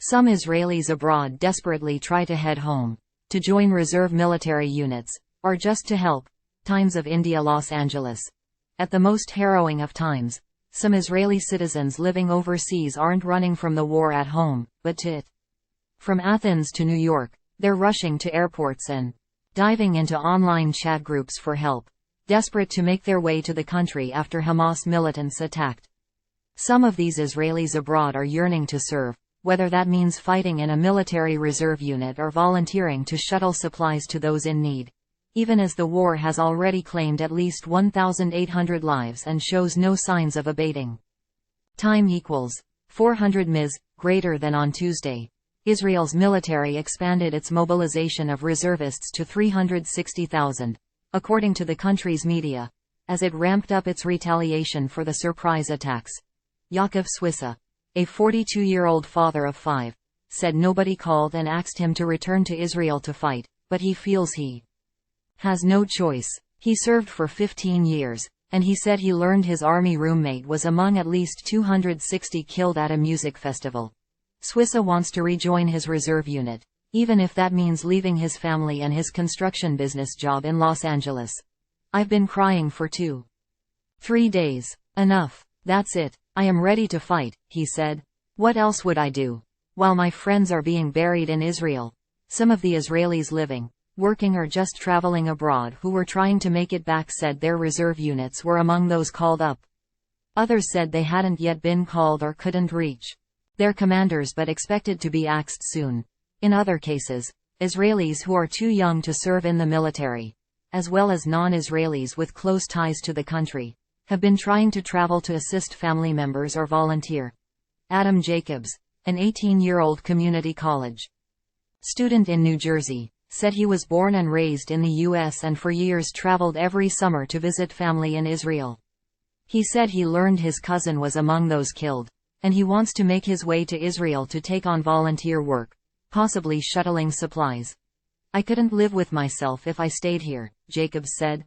Some Israelis abroad desperately try to head home, to join reserve military units, or just to help. Times of India, Los Angeles. At the most harrowing of times, some Israeli citizens living overseas aren't running from the war at home, but to it. From Athens to New York, they're rushing to airports and diving into online chat groups for help, desperate to make their way to the country after Hamas militants attacked. Some of these Israelis abroad are yearning to serve, whether that means fighting in a military reserve unit or volunteering to shuttle supplies to those in need, even as the war has already claimed at least 1,800 lives and shows no signs of abating. Time equals 400 ms, greater than on Tuesday. Israel's military expanded its mobilization of reservists to 360,000, according to the country's media, as it ramped up its retaliation for the surprise attacks. Yaakov Swissa, a 42-year-old father of 5, said nobody called and asked him to return to Israel to fight, but he feels he has no choice. He served for 15 years, and he said he learned his army roommate was among at least 260 killed at a music festival. Swissa wants to rejoin his reserve unit, even if that means leaving his family and his construction business job in Los Angeles. I've been crying for 2-3 days. Enough. That's it. I am ready to fight, he said. What else would I do? While my friends are being buried in Israel. Some of the Israelis living, working or just traveling abroad who were trying to make it back said their reserve units were among those called up. Others said they hadn't yet been called or couldn't reach their commanders but expected to be axed soon. In other cases, Israelis who are too young to serve in the military, as well as non-Israelis with close ties to the country, have been trying to travel to assist family members or volunteer. Adam Jacobs, an 18-year-old community college student in New Jersey, said he was born and raised in the U.S. and for years traveled every summer to visit family in Israel. He said he learned his cousin was among those killed, and he wants to make his way to Israel to take on volunteer work, possibly shuttling supplies. I couldn't live with myself if I stayed here, Jacobs said.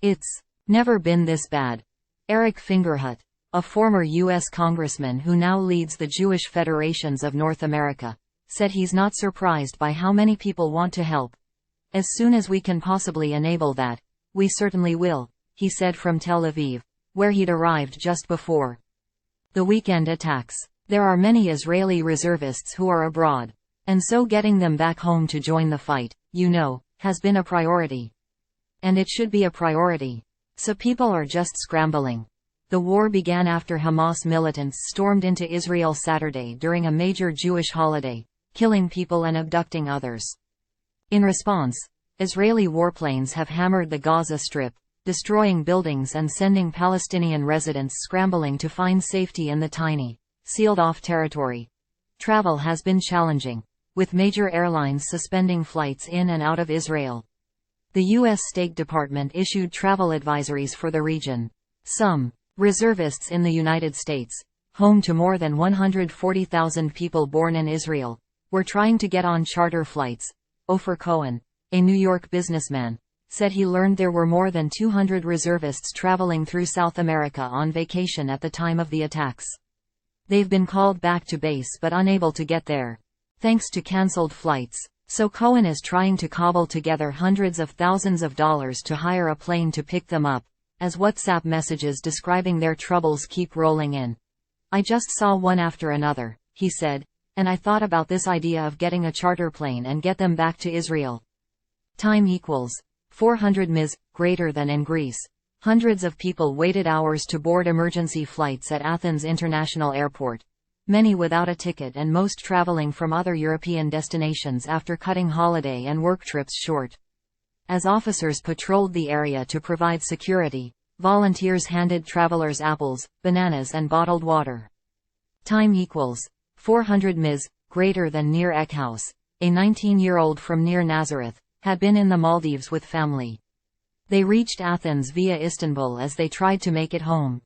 It's never been this bad. Eric Fingerhut, a former U.S. congressman who now leads the Jewish Federations of North America, said he's not surprised by how many people want to help. As soon as we can possibly enable that, we certainly will, he said from Tel Aviv, where he'd arrived just before the weekend attacks. There are many Israeli reservists who are abroad, and so getting them back home to join the fight, has been a priority. And it should be a priority. So people are just scrambling. The war began after Hamas militants stormed into Israel Saturday during a major Jewish holiday, killing people and abducting others. In response, Israeli warplanes have hammered the Gaza Strip, destroying buildings and sending Palestinian residents scrambling to find safety in the tiny, sealed-off territory. Travel has been challenging, with major airlines suspending flights in and out of Israel. The U.S. State Department issued travel advisories for the region. Some reservists in the United States, home to more than 140,000 people born in Israel, were trying to get on charter flights. Ofer Cohen, a New York businessman, said he learned there were more than 200 reservists traveling through South America on vacation at the time of the attacks. They've been called back to base but unable to get there, thanks to cancelled flights. So Cohen is trying to cobble together hundreds of thousands of dollars to hire a plane to pick them up, as WhatsApp messages describing their troubles keep rolling in. I just saw one after another, he said, and I thought about this idea of getting a charter plane and get them back to Israel. Time equals 400 ms, greater than in Greece. Hundreds of people waited hours to board emergency flights at Athens International Airport, many without a ticket and most traveling from other European destinations after cutting holiday and work trips short. As officers patrolled the area to provide security, volunteers handed travelers apples, bananas and bottled water. Time equals 400 ms, greater than Nir Eckhouse, a 19-year-old from near Nazareth, had been in the Maldives with family. They reached Athens via Istanbul as they tried to make it home.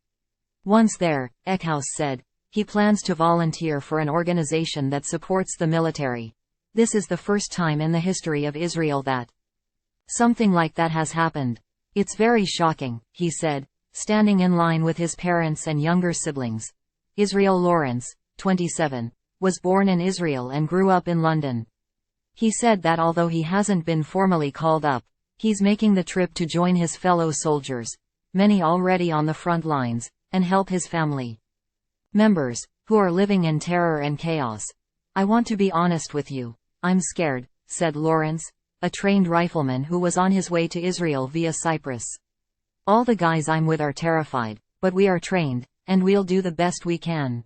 Once there, Eckhouse said, he plans to volunteer for an organization that supports the military. This is the first time in the history of Israel that something like that has happened. It's very shocking, he said, standing in line with his parents and younger siblings. Israel Lawrence, 27, was born in Israel and grew up in London. He said that although he hasn't been formally called up, he's making the trip to join his fellow soldiers, many already on the front lines, and help his family members, who are living in terror and chaos. "I want to be honest with you. I'm scared," said Lawrence, a trained rifleman who was on his way to Israel via Cyprus. "All the guys I'm with are terrified, but we are trained, and we'll do the best we can."